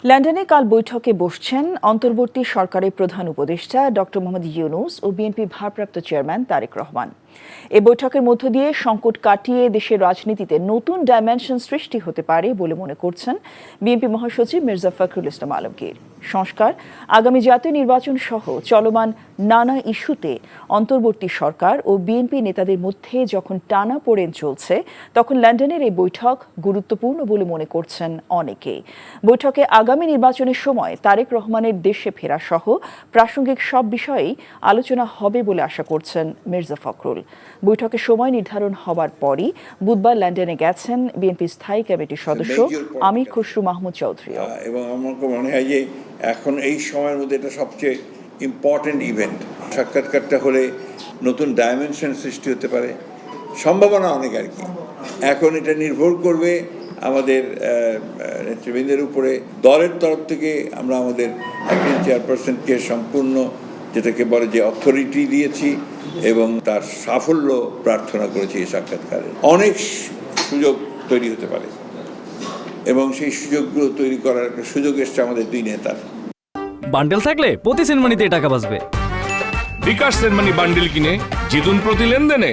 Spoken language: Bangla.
লন্ডনে কাল বৈঠকে বসছেন অন্তর্বর্তী সরকারের প্রধান উপদেষ্টা ডক্টর মোহাম্মদ ইউনূস ও বিএনপির ভারপ্রাপ্ত চেয়ারম্যান তারেক রহমান। এ বৈঠকের মধ্য দিয়ে সংকট কাটিয়ে দেশের রাজনীতিতে নতুন ডাইমেনশন সৃষ্টি হতে পারে বলে মনে করছেন বিএনপি মহাসচিব মির্জা ফখরুল ইসলাম আলমগীর। সংস্কার, আগামী জাতীয় নির্বাচন সহ চলমান নানা ইস্যুতে অন্তর্বর্তী সরকার ও বিএনপি নেতাদের মধ্যে যখন টানাপোড়েন চলছে, তখন লন্ডনের এই বৈঠক গুরুত্বপূর্ণ বলে মনে করছেন অনেকেই। বৈঠকে আগামী নির্বাচনের সময় তারেক রহমানের দেশে ফেরা সহ প্রাসঙ্গিক সব বিষয়েই আলোচনা হবে বলে আশা করছেন মির্জা ফখরুল। বৈঠকের সময় নির্ধারণ হবার পরই বুধবার লন্ডনে গেছেন বিএনপি স্থায়ী কমিটির সদস্য আমির খসরু মাহমুদ চৌধুরী। এবং আমার মনে হয় যে এখন এই সময়ের মধ্যে এটা সবচেয়ে ইম্পর্টেন্ট ইভেন্ট। সাক্ষাৎকারটা হলে নতুন ডাইমেনশন সৃষ্টি হতে পারে, সম্ভাবনা অনেক আর কি। এখন এটা নির্ভর করবে আমাদের নেতৃবৃন্দের উপরে। দলের তরফ থেকে আমরা আমাদের একজন চেয়ারপারসনকে সম্পূর্ণ যেটাকে বলে যে অথরিটি দিয়েছি এবং তার সাফল্য প্রার্থনা করেছি। এই সাক্ষাৎকারে অনেক সুযোগ তৈরি হতে পারে এবং সেই সুযোগগুলো তৈরি করার একটা সুযোগ এসছে আমাদের দুই নেতার। বান্ডেল থাকলে প্রতি সেনমানিতে টাকা বাঁচবে। বিকাশ সেনমানি বান্ডেল কিনে জিতুন প্রতি লেনদেনে।